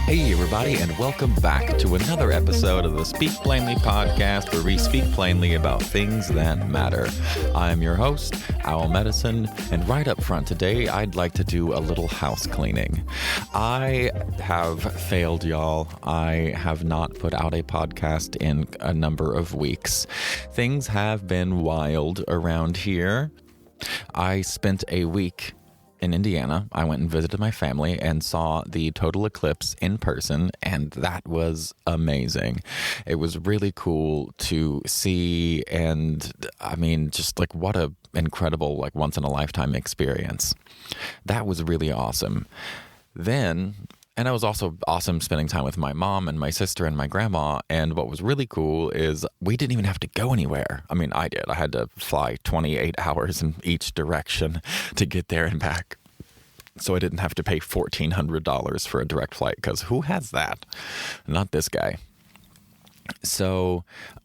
Hey everybody, and welcome back to another episode of the Speak Plainly podcast, where we speak plainly about things that matter. I'm your host, Owl Medicine, and right up front today, I'd like to do a little house cleaning. I have failed, y'all. I have not put out a podcast in a number of weeks. Things have been wild around here. I spent a week in Indiana. I went and visited my family and saw the total eclipse in person, and that was amazing. It was really cool to see, and I mean, just like what a incredible, like once in a lifetime experience. That was really awesome. And it was also awesome spending time with my mom and my sister and my grandma. And what was really cool is we didn't even have to go anywhere. I mean, I did. I had to fly 28 hours in each direction to get there and back. So I didn't have to pay $1,400 for a direct flight, because who has that? Not this guy. So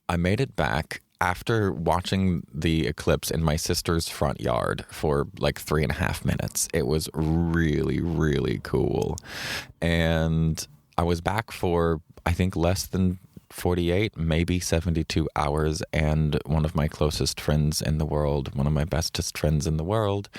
I made it back after watching the eclipse in my sister's front yard for like 3.5 minutes. It was really, really cool. And I was back for, I think, less than 48, maybe 72 hours. And one of my closest friends in the world, one of my bestest friends in the world,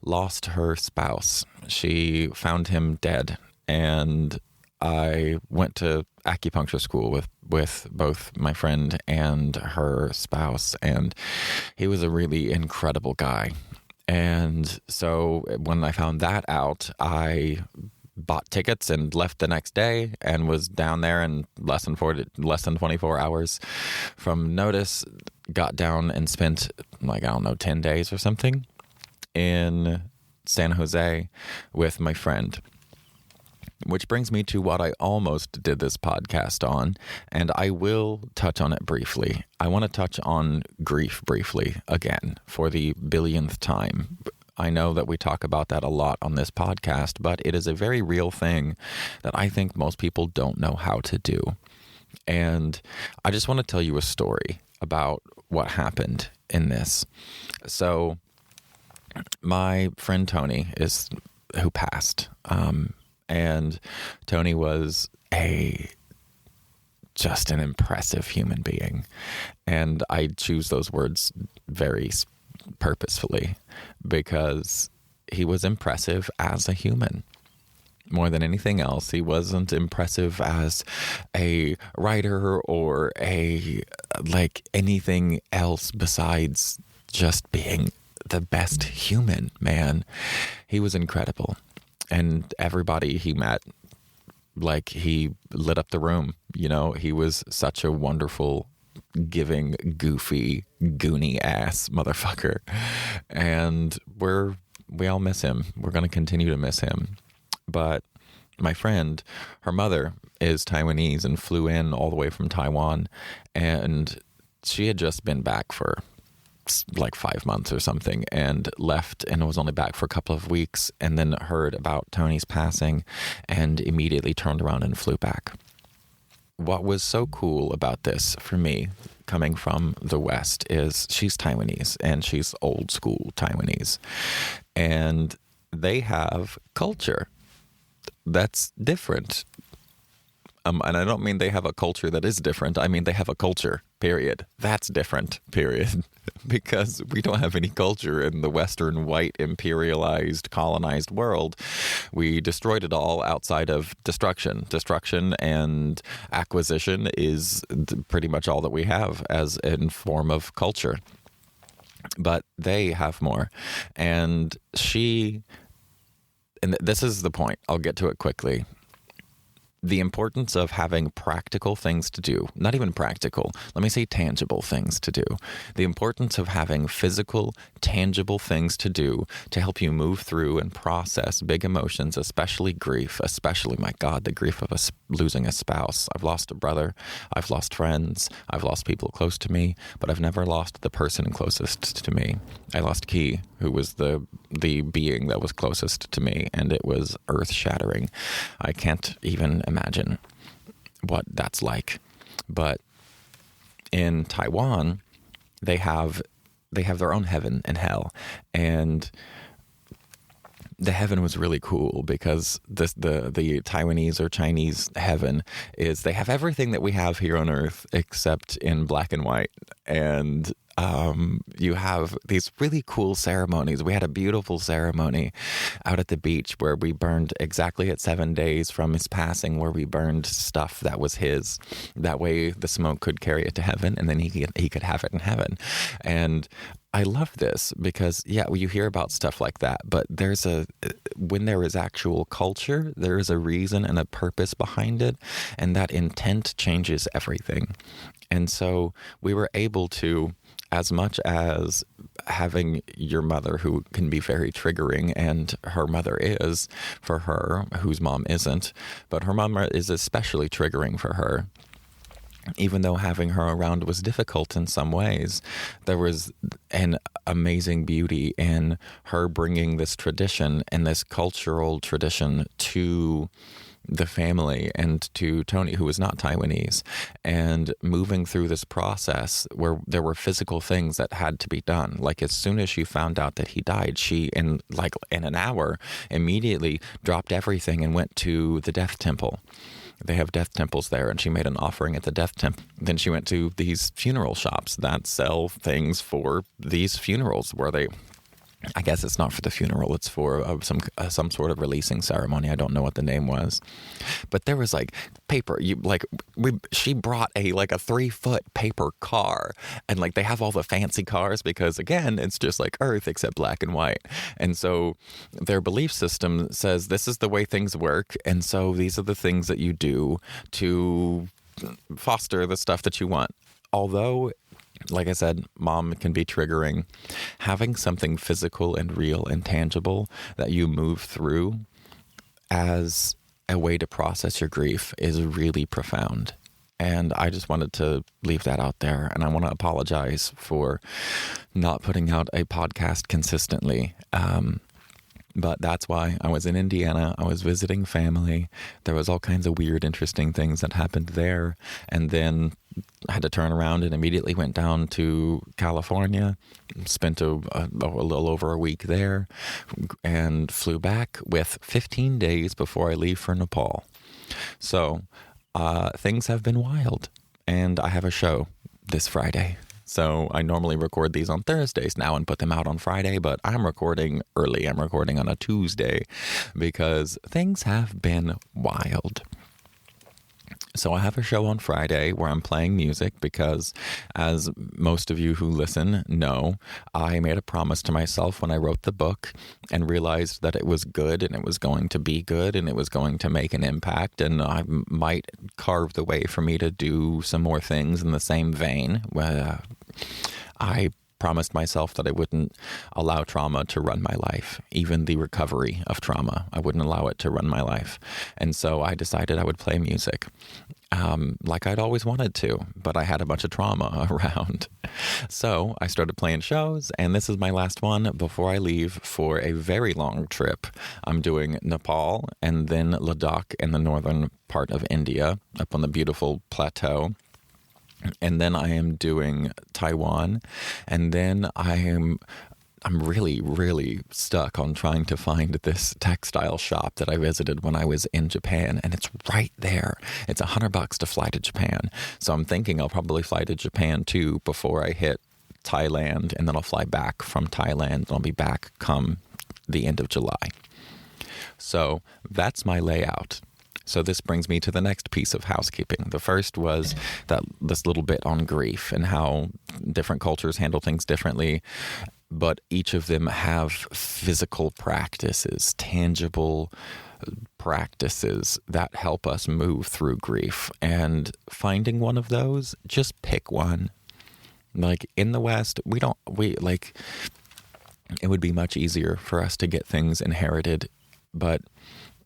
lost her spouse. She found him dead. And I went to acupuncture school with both my friend and her spouse, and he was a really incredible guy. And so when I found that out, I bought tickets and left the next day and was down there in less than 24 hours from notice. Got down and spent 10 days or something in San Jose with my friend. Which brings me to what I almost did this podcast on, and I will touch on it briefly. I want to touch on grief briefly again for the billionth time. I know that we talk about that a lot on this podcast, but it is a very real thing that I think most people don't know how to do. And I just want to tell you a story about what happened in this. So my friend Tony who passed, and Tony was just an impressive human being. And I choose those words very purposefully because he was impressive as a human. More than anything else, he wasn't impressive as a writer or anything else besides just being the best human, man. He was incredible. And everybody he met, he lit up the room. You know, he was such a wonderful, giving, goofy, goony ass motherfucker. And we all miss him. We're going to continue to miss him. But my friend, her mother is Taiwanese and flew in all the way from Taiwan. And she had just been back for 5 months or something, and left and was only back for a couple of weeks, and then heard about Tony's passing and immediately turned around and flew back. What was so cool about this for me, coming from the West, is she's Taiwanese, and she's old school Taiwanese, and they have culture that's different. And I don't mean they have a culture that is different. I mean they have a culture, period. That's different, period. Because we don't have any culture in the Western, white, imperialized, colonized world. We destroyed it all outside of destruction. Destruction and acquisition is pretty much all that we have as a form of culture. But they have more. And this is the point. I'll get to it quickly. the importance of having practical things to do, not even practical, let me say tangible things to do. The importance of having physical, tangible things to do to help you move through and process big emotions, especially grief, especially, my God, the grief of losing a spouse. I've lost a brother, I've lost friends, I've lost people close to me, but I've never lost the person closest to me. I lost Key, who was the being that was closest to me, and it was earth-shattering. I can't even imagine what that's like. But in Taiwan, they have their own heaven and hell, and the heaven was really cool because the Taiwanese or Chinese heaven is they have everything that we have here on Earth except in black and white, and you have these really cool ceremonies. We had a beautiful ceremony out at the beach where we burned exactly at 7 days from his passing, where we burned stuff that was his. That way the smoke could carry it to heaven, and then he could have it in heaven. And I love this because, yeah, you hear about stuff like that, but when there is actual culture, there is a reason and a purpose behind it, and that intent changes everything. And so we were able to, as much as having your mother, who can be very triggering, and her mother is for her, whose mom isn't, but her mom is especially triggering for her. Even though having her around was difficult in some ways, there was an amazing beauty in her bringing this tradition and this cultural tradition to the family and to Tony, who was not Taiwanese, and moving through this process where there were physical things that had to be done. Like, as soon as she found out that he died, she, in an hour, immediately dropped everything and went to the death temple. They have death temples there, and she made an offering at the death temple. Then she went to these funeral shops that sell things for these funerals, where I guess it's not for the funeral, it's for some sort of releasing ceremony. I don't know what the name was, but there was paper. She brought a 3-foot paper car, and they have all the fancy cars because, again, it's just like Earth except black and white. And so their belief system says this is the way things work, and so these are the things that you do to foster the stuff that you want. Although, like I said, mom can be triggering. Having something physical and real and tangible that you move through as a way to process your grief is really profound. And I just wanted to leave that out there. And I want to apologize for not putting out a podcast consistently. But that's why I was in Indiana. I was visiting family. There was all kinds of weird, interesting things that happened there. And then I had to turn around and immediately went down to California, spent a little over a week there, and flew back with 15 days before I leave for Nepal. So things have been wild. And I have a show this Friday. So I normally record these on Thursdays now and put them out on Friday, but I'm recording early. I'm recording on a Tuesday because things have been wild. So I have a show on Friday where I'm playing music because, as most of you who listen know, I made a promise to myself when I wrote the book and realized that it was good and it was going to be good and it was going to make an impact, and I might carve the way for me to do some more things in the same vein. I promised myself that I wouldn't allow trauma to run my life, even the recovery of trauma. I wouldn't allow it to run my life. And so I decided I would play music like I'd always wanted to, but I had a bunch of trauma around. So I started playing shows, and this is my last one before I leave for a very long trip. I'm doing Nepal and then Ladakh in the northern part of India, up on the beautiful plateau. And then I am doing Taiwan, and then I'm really, really stuck on trying to find this textile shop that I visited when I was in Japan, and it's right there. It's $100 to fly to Japan. So I'm thinking I'll probably fly to Japan too before I hit Thailand, and then I'll fly back from Thailand, and I'll be back come the end of July. So that's my layout. So this brings me to the next piece of housekeeping. The first was this little bit on grief and how different cultures handle things differently. but each of them have physical practices, tangible practices that help us move through grief. And finding one of those, just pick one. Like in the West, it would be much easier for us to get things inherited, but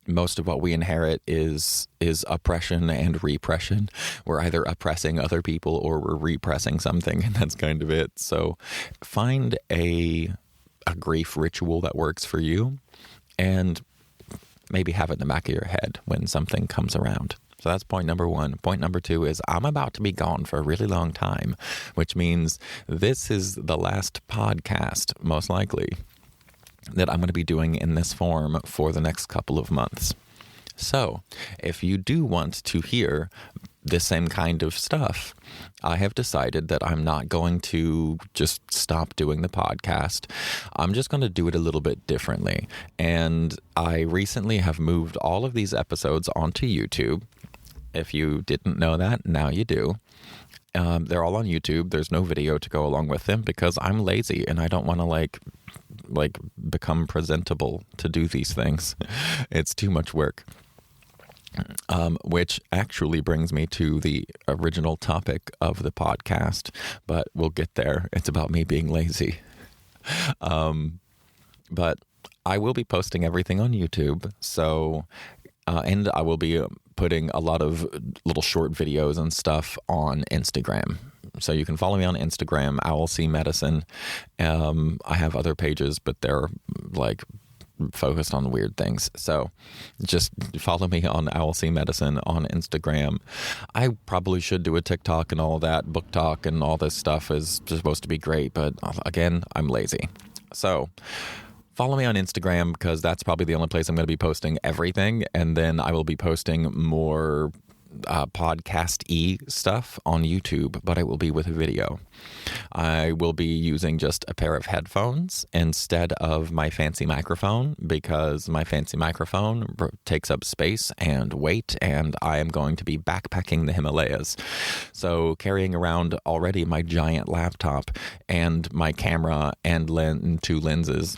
most of what we inherit is oppression and repression. We're either oppressing other people or we're repressing something, and that's kind of it. So find a grief ritual that works for you, and maybe have it in the back of your head when something comes around. So that's point number one. Point number two is I'm about to be gone for a really long time, which means this is the last podcast, most likely, that I'm going to be doing in this form for the next couple of months. So if you do want to hear the same kind of stuff, I have decided that I'm not going to just stop doing the podcast. I'm just going to do it a little bit differently. And I recently have moved all of these episodes onto YouTube. If you didn't know that, now you do. They're all on YouTube. There's no video to go along with them because I'm lazy and I don't want to like become presentable to do these things. It's too much work. Which actually brings me to the original topic of the podcast, but we'll get there. It's about me being lazy. But I will be posting everything on YouTube. So, and I will be putting a lot of little short videos and stuff on Instagram. So you can follow me on Instagram, OwlCMedicine. I have other pages, but they're like focused on weird things. So just follow me on OwlCMedicine on Instagram. I probably should do a TikTok and all that. Book Talk and all this stuff is supposed to be great, but again, I'm lazy. So follow me on Instagram because that's probably the only place I'm going to be posting everything. And then I will be posting more podcast-y stuff on YouTube, but it will be with a video. I will be using just a pair of headphones instead of my fancy microphone because my fancy microphone takes up space and weight, and I am going to be backpacking the Himalayas. So carrying around already my giant laptop and my camera and two lenses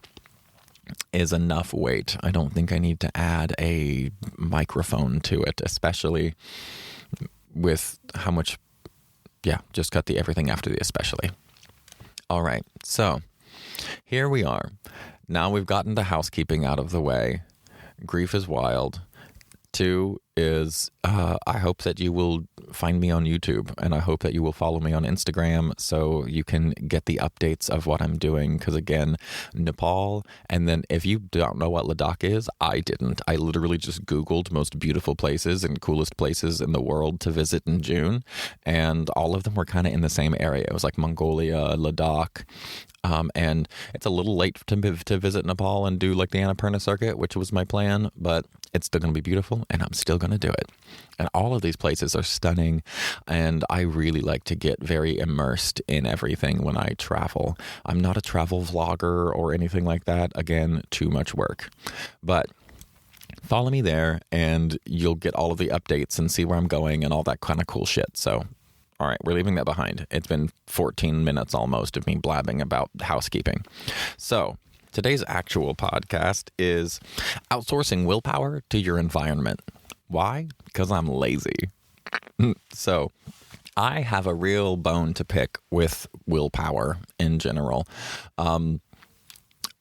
is enough weight. I don't think I need to add a microphone to it, especially with how much, just cut the everything after the especially. All right, so here we are. Now we've gotten the housekeeping out of the way. Grief is wild. 2 is I hope that you will find me on YouTube, and I hope that you will follow me on Instagram so you can get the updates of what I'm doing. Because again, Nepal, and then if you don't know what Ladakh is, I didn't. I literally just Googled most beautiful places and coolest places in the world to visit in June, and all of them were kind of in the same area. It was like Mongolia, Ladakh. And it's a little late to visit Nepal and do like the Annapurna circuit, which was my plan, but it's still going to be beautiful and I'm still going to do it. And all of these places are stunning, and I really like to get very immersed in everything when I travel. I'm not a travel vlogger or anything like that. Again, too much work. But follow me there and you'll get all of the updates and see where I'm going and all that kind of cool shit. So all right, we're leaving that behind. It's been 14 minutes almost of me blabbing about housekeeping. So today's actual podcast is outsourcing willpower to your environment. Why? Because I'm lazy. So I have a real bone to pick with willpower in general,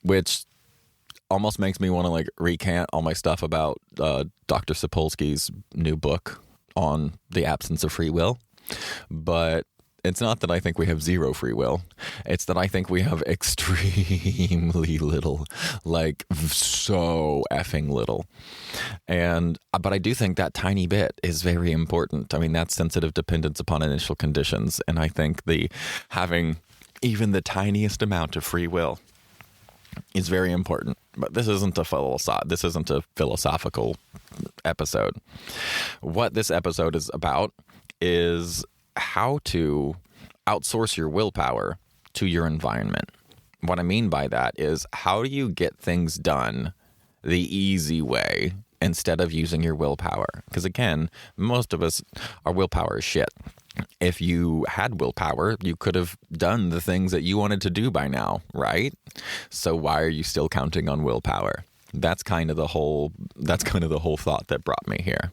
which almost makes me want to like recant all my stuff about Dr. Sapolsky's new book on the absence of free will. But it's not that I think we have zero free will. It's that I think we have extremely little, like so effing little. But I do think that tiny bit is very important. I mean, that's sensitive dependence upon initial conditions. And I think having even the tiniest amount of free will is very important. But this isn't a philosophical episode. What this episode is about is how to outsource your willpower to your environment. What I mean by that is, how do you get things done the easy way instead of using your willpower? Because again, most of us, our willpower is shit. If you had willpower, you could have done the things that you wanted to do by now, right? So why are you still counting on willpower? That's kind of the whole thought that brought me here.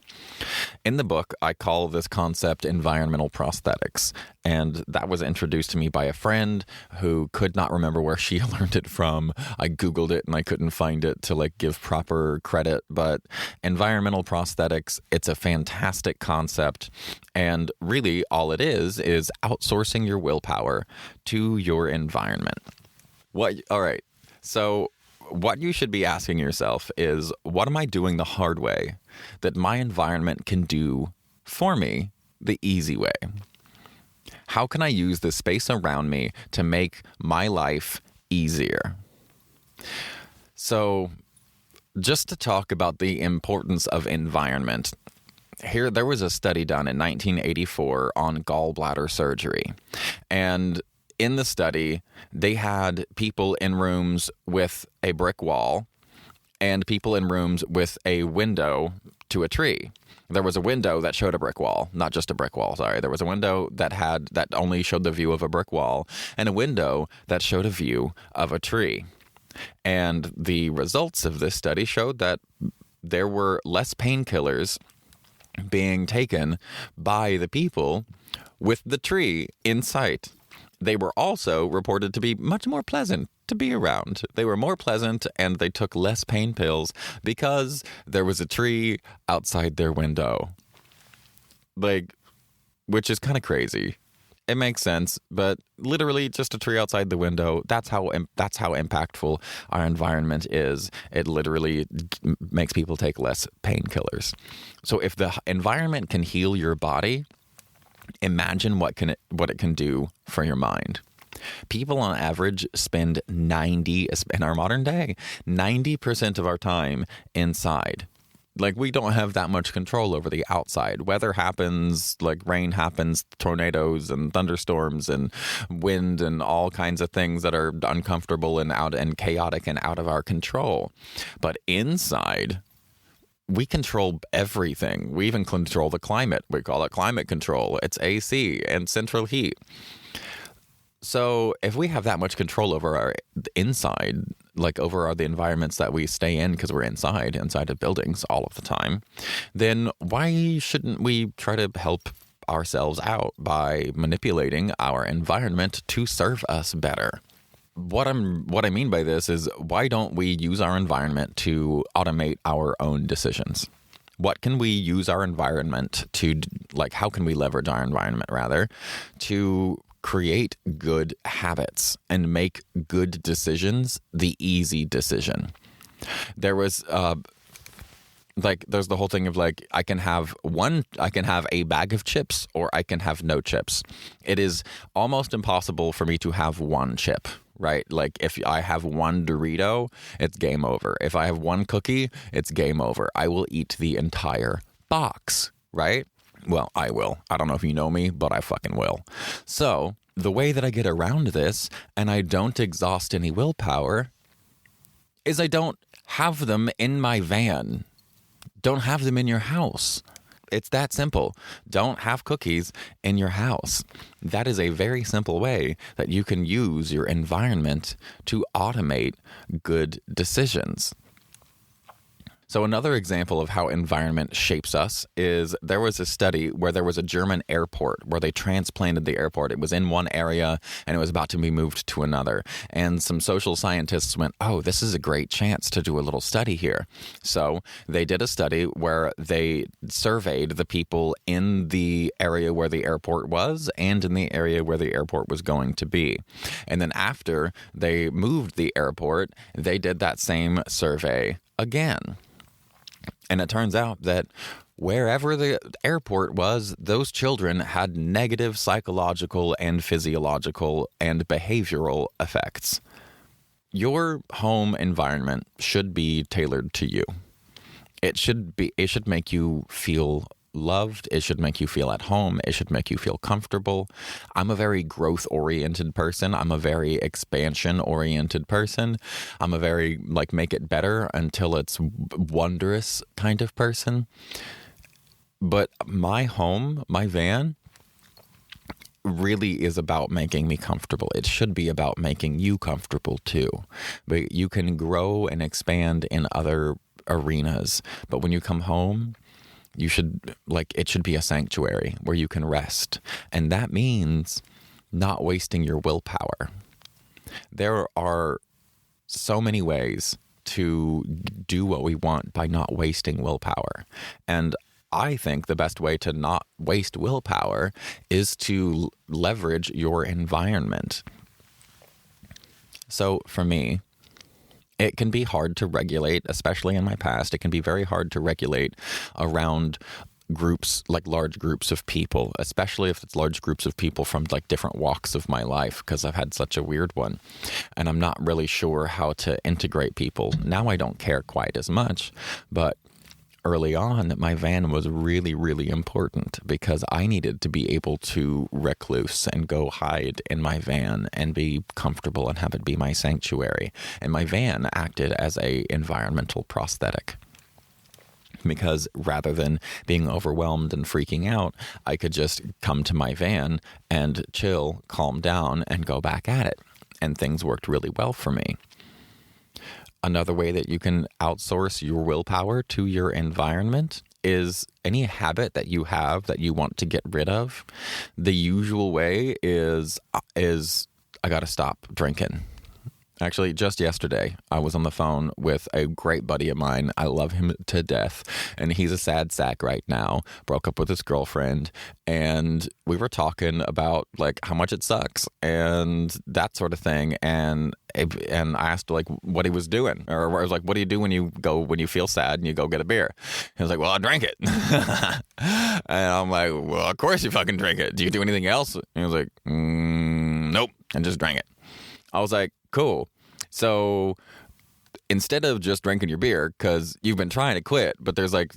In the book, I call this concept environmental prosthetics, and that was introduced to me by a friend who could not remember where she learned it from. I Googled it and I couldn't find it to give proper credit, but environmental prosthetics, it's a fantastic concept, and really all it is outsourcing your willpower to your environment. All right. So what you should be asking yourself is, what am I doing the hard way that my environment can do for me the easy way? How can I use the space around me to make my life easier? So, just to talk about the importance of environment, there was a study done in 1984 on gallbladder surgery. And in the study, they had people in rooms with a brick wall and people in rooms with a window to a tree. There was a window that showed a brick wall, not just a brick wall, sorry. There was a window that only showed the view of a brick wall, and a window that showed a view of a tree. And the results of this study showed that there were less painkillers being taken by the people with the tree in sight. They were also reported to be much more pleasant to be around. They were more pleasant and they took less pain pills because there was a tree outside their window. Which is kind of crazy. It makes sense, but literally just a tree outside the window, that's how impactful our environment is. It literally makes people take less painkillers. So if the environment can heal your body, imagine what it can do for your mind. People on average spend in our modern day, 90% of our time inside. We don't have that much control over the outside. Weather happens, rain happens, tornadoes and thunderstorms and wind and all kinds of things that are uncomfortable and chaotic and out of our control. But inside, we control everything. We even control the climate. We call it climate control. It's AC and central heat. So if we have that much control over our inside, over the environments that we stay in because we're inside of buildings all of the time, then why shouldn't we try to help ourselves out by manipulating our environment to serve us better? What I mean by this is, why don't we use our environment to automate our own decisions? What can we use our environment to, how can we leverage our environment rather to create good habits and make good decisions the easy decision? There was there's the whole thing of I can have a bag of chips or I can have no chips. It is almost impossible for me to have one chip, right? If I have one Dorito, it's game over. If I have one cookie, it's game over. I will eat the entire box, right? Well, I will. I don't know if you know me, but I fucking will. So the way that I get around this and I don't exhaust any willpower is I don't have them in my van. Don't have them in your house. It's that simple. Don't have cookies in your house. That is a very simple way that you can use your environment to automate good decisions. So another example of how environment shapes us is there was a study where there was a German airport where they transplanted the airport. It was in one area and it was about to be moved to another. And some social scientists went, oh, this is a great chance to do a little study here. So they did a study where they surveyed the people in the area where the airport was and in the area where the airport was going to be. And then after they moved the airport, they did that same survey again. And it turns out that wherever the airport was, those children had negative psychological and physiological and behavioral effects. Your home environment should be tailored to you. It should make you feel loved. It should make you feel at home. It should make you feel comfortable. I'm a very growth-oriented person. I'm a very expansion-oriented person. I'm a very, make it better until it's wondrous kind of person. But my home, my van, really is about making me comfortable. It should be about making you comfortable too. But you can grow and expand in other arenas. But when you come home, it should be a sanctuary where you can rest. And that means not wasting your willpower. There are so many ways to do what we want by not wasting willpower. And I think the best way to not waste willpower is to leverage your environment. So for me, it can be hard to regulate, especially in my past. It can be very hard to regulate around groups, like large groups of people, especially if it's large groups of people from like different walks of my life, because I've had such a weird one and I'm not really sure how to integrate people. Now I don't care quite as much, but early on, my van was really, really important because I needed to be able to recluse and go hide in my van and be comfortable and have it be my sanctuary. And my van acted as a environmental prosthetic. Because rather than being overwhelmed and freaking out, I could just come to my van and chill, calm down, and go back at it. And things worked really well for me. Another way that you can outsource your willpower to your environment is any habit that you have that you want to get rid of. The usual way is I got to stop drinking. Actually, just yesterday, I was on the phone with a great buddy of mine. I love him to death, and he's a sad sack right now. Broke up with his girlfriend, and we were talking about like how much it sucks and that sort of thing. And I asked like what he was doing, or I was like, "What do you do when you feel sad and you go get a beer?" He was like, "Well, I drink it." And I'm like, "Well, of course you fucking drink it. Do you do anything else?" And he was like, "Nope, I just drank it." I was like, cool. So instead of just drinking your beer, because you've been trying to quit, but there's like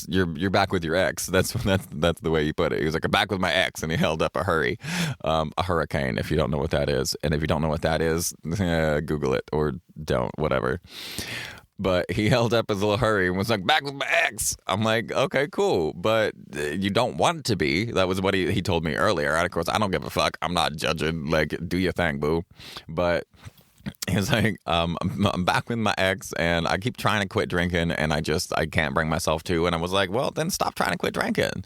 you're back with your ex. That's the way you put it. He was like, I'm back with my ex, and he held up a hurricane. If you don't know what that is, and if you don't know what that is, Google it or don't, whatever. But he held up his little hurry and was like, back with my ex. I'm like, okay, cool. But you don't want to be. That was what he told me earlier. And of course, I don't give a fuck. I'm not judging. Like, do your thing, boo. But he was like, I'm back with my ex and I keep trying to quit drinking and I can't bring myself to. And I was like, well, then stop trying to quit drinking.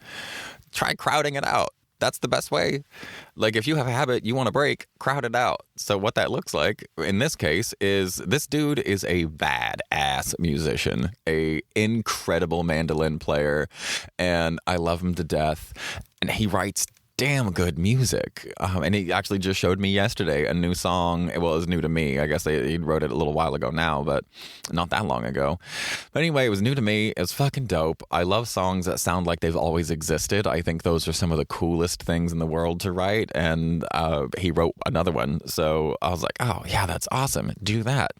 Try crowding it out. That's the best way. Like, if you have a habit you want to break, crowd it out. So what that looks like in this case is this dude is a badass musician, a incredible mandolin player, and I love him to death. And he writes damn good music. And he actually just showed me yesterday a new song. Well, it was new to me. I guess he wrote it a little while ago now, but not that long ago. But anyway, it was new to me. It's fucking dope. I love songs that sound like they've always existed. I think those are some of the coolest things in the world to write. And he wrote another one. So I was like, oh, yeah, that's awesome. Do that.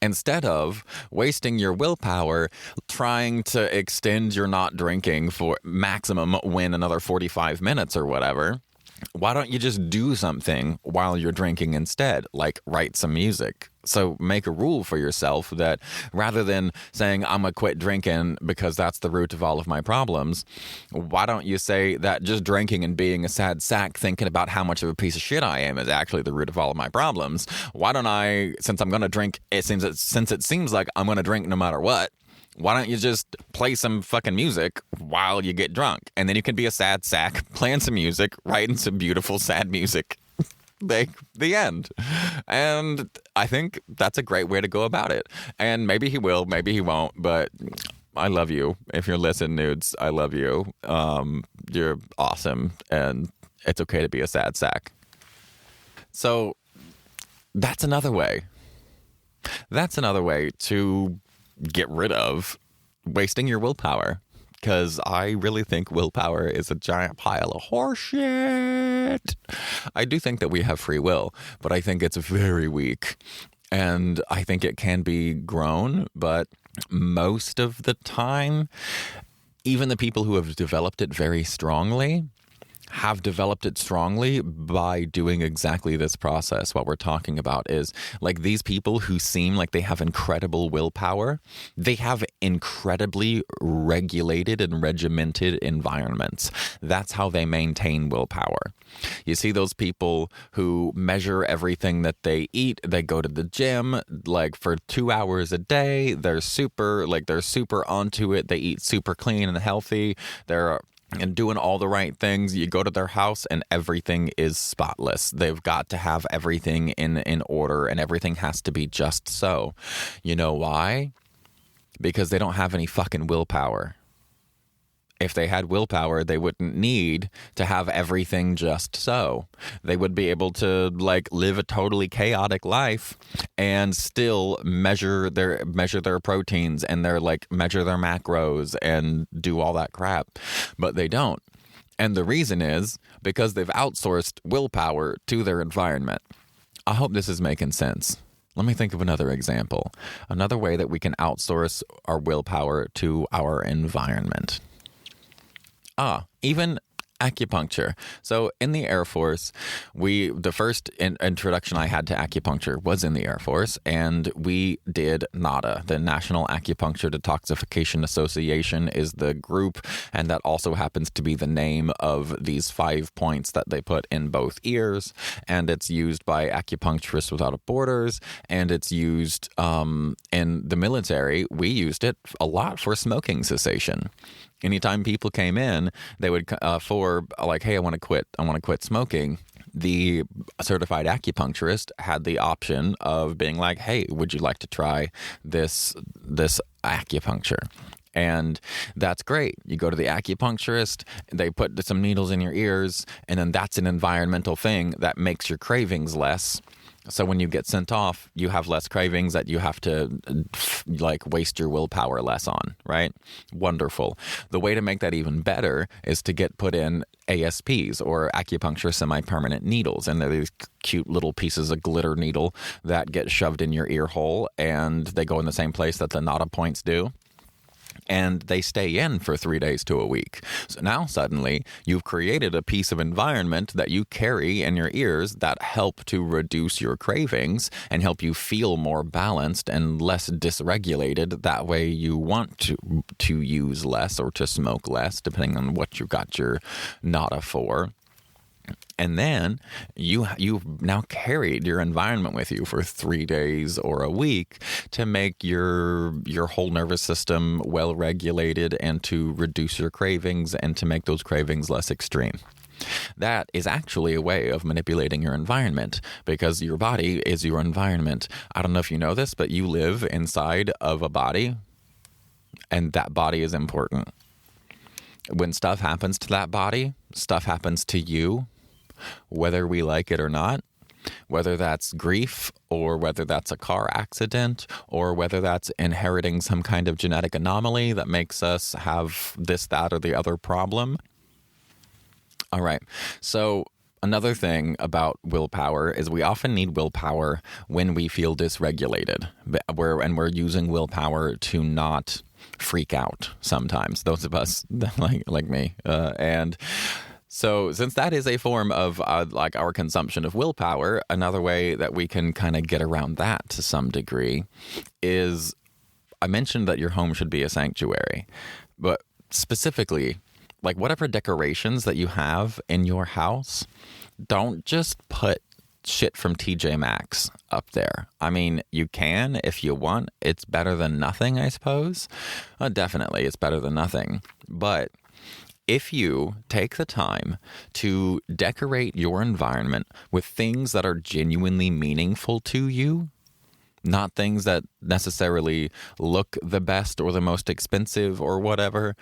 Instead of wasting your willpower trying to extend your not drinking for maximum win another 45 minutes or whatever, why don't you just do something while you're drinking instead, like write some music? So make a rule for yourself that rather than saying, I'm going to quit drinking because that's the root of all of my problems, why don't you say that just drinking and being a sad sack thinking about how much of a piece of shit I am is actually the root of all of my problems? Why don't I, since I'm going to drink, since it seems like I'm going to drink no matter what, why don't you just play some fucking music while you get drunk? And then you can be a sad sack, playing some music, writing some beautiful sad music. The end. And I think that's a great way to go about it. And maybe he will, maybe he won't, but I love you. If you're listening, nudes, I love you. You're awesome. And it's okay to be a sad sack. So that's another way. That's another way to get rid of wasting your willpower, because I really think willpower is a giant pile of horseshit. I do think that we have free will, but I think it's very weak, and I think it can be grown, but most of the time, even the people who have developed it very strongly have developed it strongly by doing exactly this process. What we're talking about is like these people who seem like they have incredible willpower, they have incredibly regulated and regimented environments. That's how they maintain willpower. You see those people who measure everything that they eat, they go to the gym like for 2 hours a day, they're super onto it, they eat super clean and healthy, they're and doing all the right things. You go to their house and everything is spotless. They've got to have everything in order and everything has to be just so. You know why? Because they don't have any fucking willpower. If they had willpower, they wouldn't need to have everything just so. They would be able to like live a totally chaotic life and still measure their proteins and measure their macros and do all that crap. But they don't. And the reason is because they've outsourced willpower to their environment. I hope this is making sense. Let me think of another example. Another way that we can outsource our willpower to our environment. Even acupuncture. So in the Air Force, the first introduction I had to acupuncture was in the Air Force, and we did NADA. The National Acupuncture Detoxification Association is the group, and that also happens to be the name of these 5 points that they put in both ears, and it's used by Acupuncturists Without Borders, and it's used in the military. We used it a lot for smoking cessation. Anytime people came in, they would hey, I want to quit smoking. The certified acupuncturist had the option of being like, hey, would you like to try this acupuncture? And that's great. You go to the acupuncturist, they put some needles in your ears, and then that's an environmental thing that makes your cravings less. So when you get sent off, you have less cravings that you have to waste your willpower less on, right? Wonderful. The way to make that even better is to get put in ASPs, or acupuncture semi-permanent needles. And they're these cute little pieces of glitter needle that get shoved in your ear hole, and they go in the same place that the NADA points do. And they stay in for 3 days to a week. So now suddenly you've created a piece of environment that you carry in your ears that help to reduce your cravings and help you feel more balanced and less dysregulated. That way you want to use less or to smoke less, depending on what you got your NADA for. And then you've now carried your environment with you for 3 days or a week to make your whole nervous system well regulated and to reduce your cravings and to make those cravings less extreme. That is actually a way of manipulating your environment, because your body is your environment. I don't know if you know this, but you live inside of a body, and that body is important. When stuff happens to that body, stuff happens to you. Whether we like it or not, whether that's grief or whether that's a car accident or whether that's inheriting some kind of genetic anomaly that makes us have this, that, or the other problem. All right. So another thing about willpower is we often need willpower when we feel dysregulated, and we're using willpower to not freak out sometimes, those of us like me. So since that is a form of our consumption of willpower, another way that we can kind of get around that to some degree is, I mentioned that your home should be a sanctuary, but specifically, whatever decorations that you have in your house, don't just put shit from TJ Maxx up there. I mean, you can if you want. It's better than nothing, I suppose. Definitely, it's better than nothing. But if you take the time to decorate your environment with things that are genuinely meaningful to you, not things that necessarily look the best or the most expensive or whatever,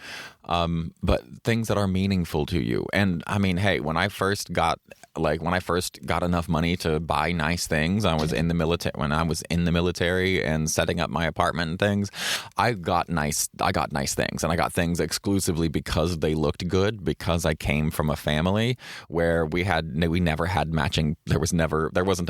but things that are meaningful to you. And I mean, hey, when I first got enough money to buy nice things, when I was in the military and setting up my apartment and things, I got nice things, and I got things exclusively because they looked good, because I came from a family where we wasn't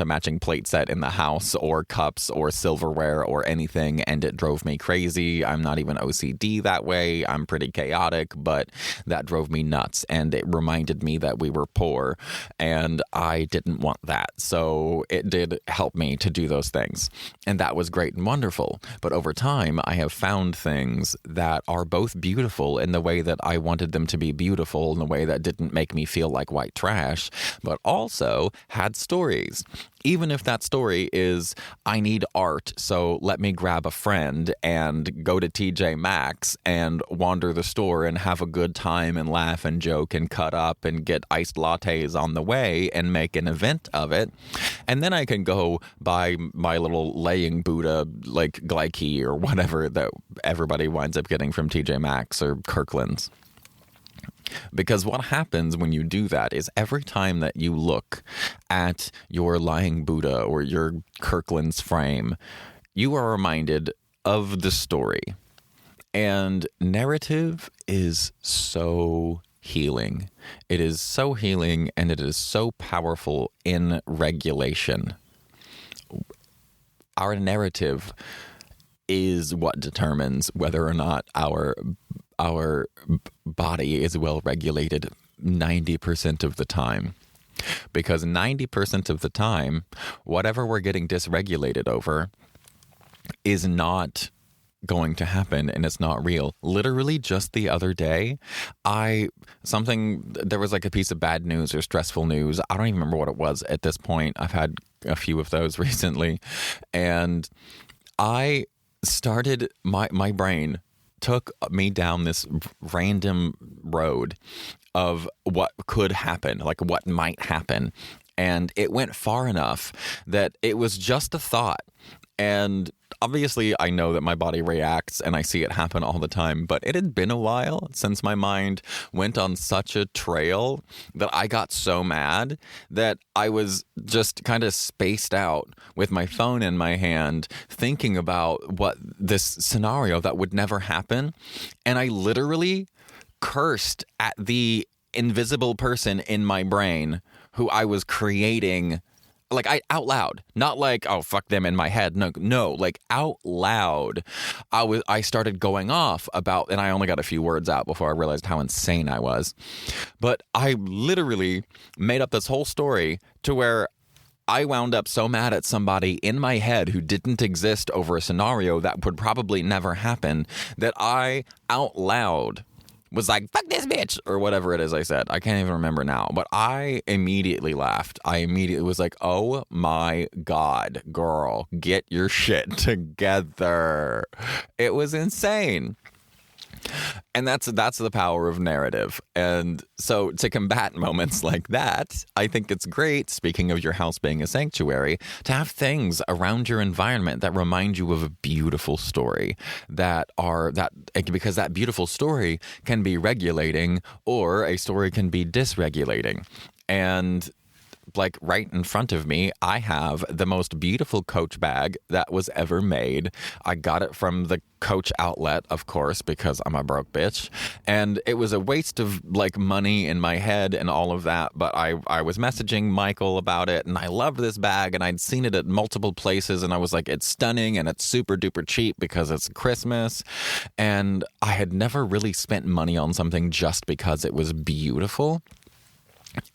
a matching plate set in the house or cups or silverware or or anything, and it drove me crazy. I'm not even OCD that way. I'm pretty chaotic, but that drove me nuts, and it reminded me that we were poor, and I didn't want that. So it did help me to do those things, and that was great and wonderful. But over time, I have found things that are both beautiful in the way that I wanted them to be beautiful, in a way that didn't make me feel like white trash, but also had stories. Even if that story is, I need art, so let me grab a friend and go to TJ Maxx and wander the store and have a good time and laugh and joke and cut up and get iced lattes on the way and make an event of it. And then I can go buy my little laying Buddha, like Glyke or whatever that everybody winds up getting from TJ Maxx or Kirkland's. Because what happens when you do that is every time that you look at your lying Buddha or your Kirkland's frame, you are reminded of the story. And narrative is so healing. It is so healing, and it is so powerful in regulation. Our narrative is what determines whether or not our body is well regulated 90% of the time. Because 90% of the time, whatever we're getting dysregulated over is not going to happen, and it's not real. Literally just the other day, there was like a piece of bad news or stressful news. I don't even remember what it was at this point. I've had a few of those recently, and I started, my brain took me down this random road of what could happen, like what might happen. And it went far enough that it was just a thought. And obviously, I know that my body reacts and I see it happen all the time, but it had been a while since my mind went on such a trail that I got so mad that I was just kind of spaced out with my phone in my hand, thinking about what this scenario that would never happen. And I literally cursed at the invisible person in my brain who I was creating. Like, out loud, not like, oh, fuck them in my head. No, like out loud. I started going off about, and I only got a few words out before I realized how insane I was. But I literally made up this whole story to where I wound up so mad at somebody in my head who didn't exist over a scenario that would probably never happen that I out loud was like, fuck this bitch, or whatever it is I said. I can't even remember now. But I immediately laughed. I immediately was like, oh my God, girl, get your shit together. It was insane. And that's the power of narrative. And so to combat moments like that, I think it's great, speaking of your house being a sanctuary, to have things around your environment that remind you of a beautiful story because that beautiful story can be regulating or a story can be dysregulating. And like right in front of me, I have the most beautiful Coach bag that was ever made. I got it from the Coach outlet, of course, because I'm a broke bitch. And it was a waste of like money in my head and all of that. But I was messaging Michael about it, and I loved this bag, and I'd seen it at multiple places, and I was like, it's stunning and it's super duper cheap because it's Christmas. And I had never really spent money on something just because it was beautiful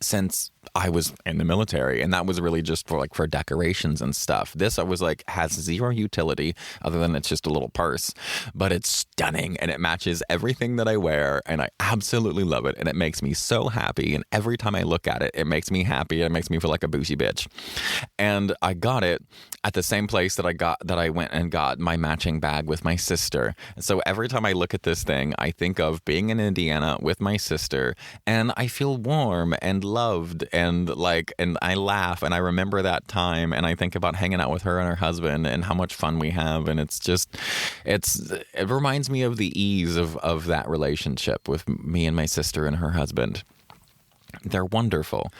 since I was in the military, and that was really just for decorations and stuff. This, I was like, has zero utility other than it's just a little purse, but it's stunning and it matches everything that I wear, and I absolutely love it, and it makes me so happy, and every time I look at it, it makes me happy. It makes me feel like a bougie bitch. And I got it at the same place that I went and got my matching bag with my sister. So every time I look at this thing, I think of being in Indiana with my sister, and I feel warm and loved, and I laugh, and I remember that time, and I think about hanging out with her and her husband and how much fun we have. And it reminds me of the ease of that relationship with me and my sister and her husband. They're wonderful.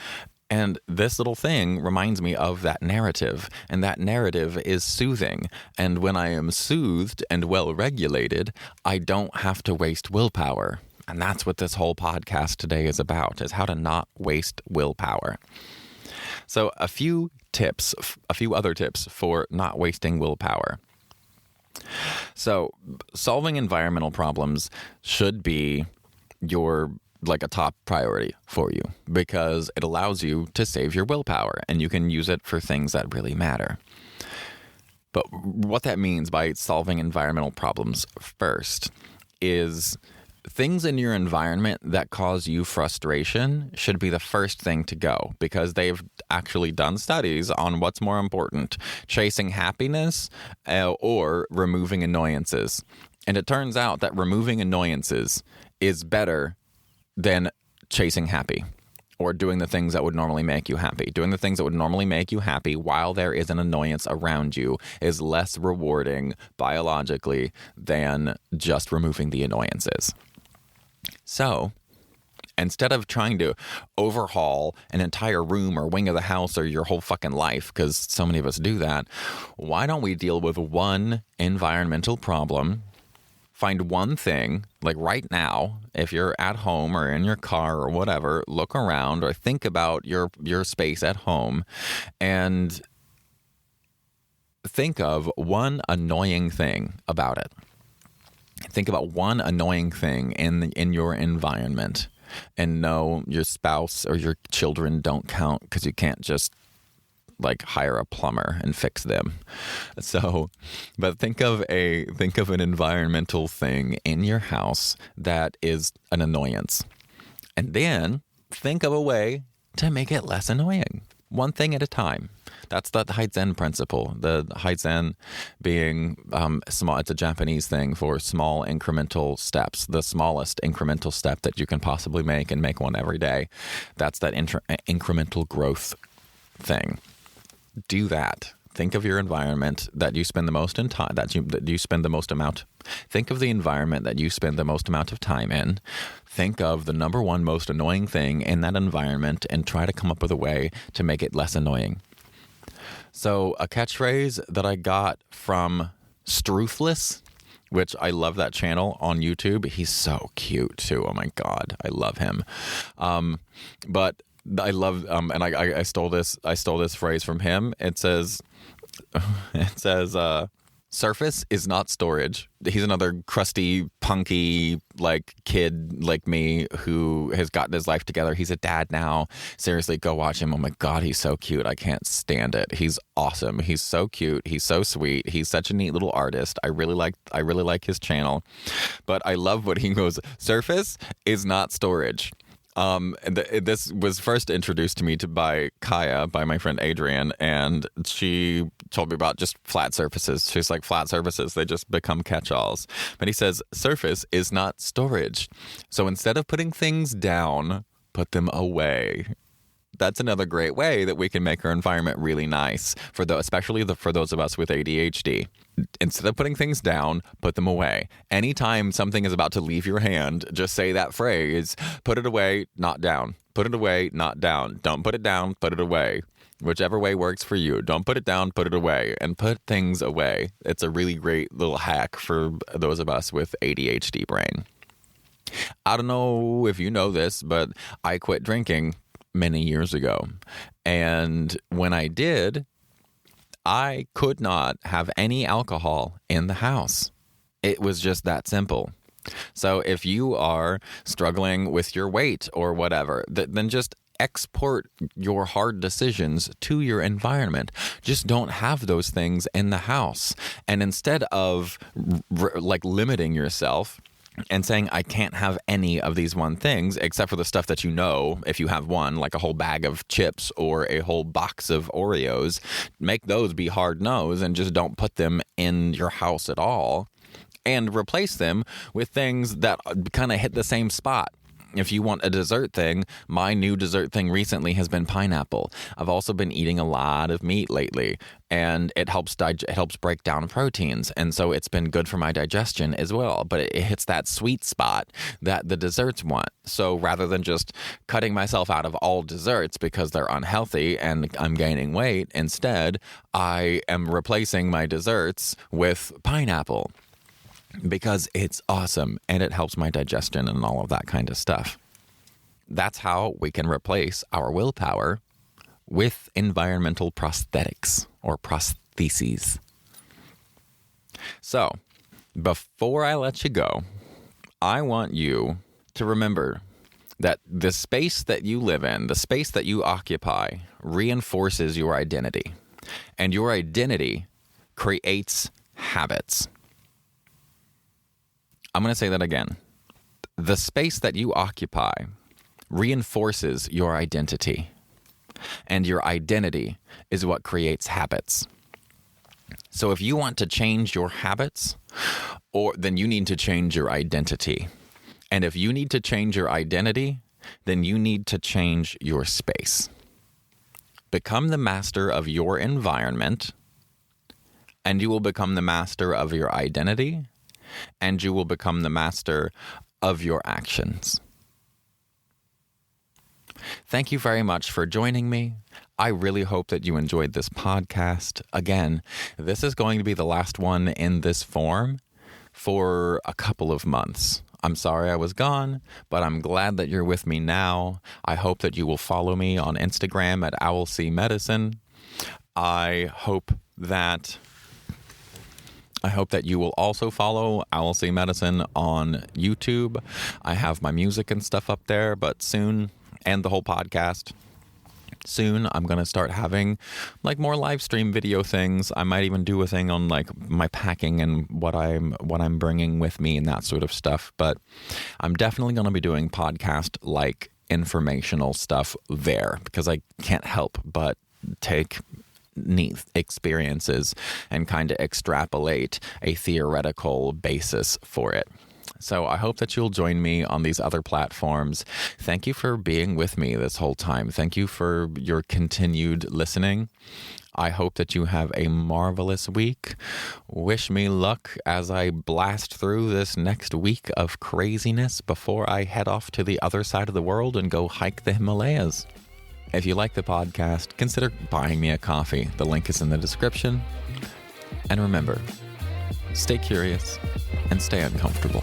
And this little thing reminds me of that narrative, and that narrative is soothing. And when I am soothed and well-regulated, I don't have to waste willpower. And that's what this whole podcast today is about, is how to not waste willpower. So a few other tips for not wasting willpower. So solving environmental problems should be like a top priority for you because it allows you to save your willpower and you can use it for things that really matter. But what that means by solving environmental problems first is things in your environment that cause you frustration should be the first thing to go because they've actually done studies on what's more important, chasing happiness or removing annoyances. And it turns out that removing annoyances is better than chasing happy or doing the things that would normally make you happy. Doing the things that would normally make you happy while there is an annoyance around you is less rewarding biologically than just removing the annoyances. So instead of trying to overhaul an entire room or wing of the house or your whole fucking life, because so many of us do that, why don't we deal with one environmental problem? Find one thing, like right now, if you're at home or in your car or whatever, look around or think about your space at home and think of one annoying thing about it. Think about one annoying thing in your environment. And no, your spouse or your children don't count because you can't just like hire a plumber and fix them. So, but think of an environmental thing in your house that is an annoyance. And then think of a way to make it less annoying. One thing at a time. That's the Kaizen principle. The Kaizen being small. It's a Japanese thing for small incremental steps. The smallest incremental step that you can possibly make and make one every day. That's that incremental growth thing. Do that. Think of your environment that you spend the most in time, that you spend the most amount. Think of the environment that you spend the most amount of time in. Think of the number one most annoying thing in that environment and try to come up with a way to make it less annoying. So a catchphrase that I got from Struthless, which I love that channel on YouTube. He's so cute too. Oh my God. I love him. But I love, and I stole this phrase from him. It says, surface is not storage. He's another crusty, punky, like kid like me who has gotten his life together. He's a dad now. Seriously, go watch him. Oh my God, he's so cute. I can't stand it. He's awesome. He's so cute. He's so sweet. He's such a neat little artist. I really like his channel. But I love what he goes, surface is not storage. This was first introduced to me by Kaya, by my friend Adrian, and she told me about just flat surfaces. She's like, flat surfaces, they just become catch-alls. But he says, surface is not storage. So instead of putting things down, put them away. That's another great way that we can make our environment really nice, especially for those of us with ADHD. Instead of putting things down, put them away. Anytime something is about to leave your hand, just say that phrase, put it away, not down. Put it away, not down. Don't put it down, put it away. Whichever way works for you. Don't put it down, put it away. And put things away. It's a really great little hack for those of us with ADHD brain. I don't know if you know this, but I quit drinking many years ago. And when I did, I could not have any alcohol in the house. It was just that simple. So if you are struggling with your weight or whatever, then just export your hard decisions to your environment. Just don't have those things in the house. And instead of like limiting yourself and saying, I can't have any of these one things, except for the stuff that you know, if you have one, like a whole bag of chips or a whole box of Oreos, make those be hard no's and just don't put them in your house at all. And replace them with things that kind of hit the same spot. If you want a dessert thing, my new dessert thing recently has been pineapple. I've also been eating a lot of meat lately, and it helps break down proteins, and so it's been good for my digestion as well. But it hits that sweet spot that the desserts want. So rather than just cutting myself out of all desserts because they're unhealthy and I'm gaining weight, instead I am replacing my desserts with pineapple. Because it's awesome and it helps my digestion and all of that kind of stuff. That's how we can replace our willpower with environmental prosthetics or prostheses. So, before I let you go, I want you to remember that the space that you live in, the space that you occupy, reinforces your identity. And your identity creates habits. I'm going to say that again. The space that you occupy reinforces your identity. And your identity is what creates habits. So if you want to change your habits, then you need to change your identity. And if you need to change your identity, then you need to change your space. Become the master of your environment, and you will become the master of your identity, and you will become the master of your actions. Thank you very much for joining me. I really hope that you enjoyed this podcast. Again, this is going to be the last one in this form for a couple of months. I'm sorry I was gone, but I'm glad that you're with me now. I hope that you will follow me on Instagram at owlcmedicine. I hope that you will also follow Outsourcing Medicine on YouTube. I have my music and stuff up there, but soon, and the whole podcast. Soon, I'm going to start having like more live stream video things. I might even do a thing on like my packing and what I'm bringing with me and that sort of stuff. But I'm definitely going to be doing podcast like informational stuff there because I can't help but take neat experiences and kind of extrapolate a theoretical basis for it. So I hope that you'll join me on these other platforms. Thank you for being with me this whole time. Thank you for your continued listening. I hope that you have a marvelous week. Wish me luck as I blast through this next week of craziness before I head off to the other side of the world and go hike the Himalayas. If you like the podcast, consider buying me a coffee. The link is in the description. And remember, stay curious and stay uncomfortable.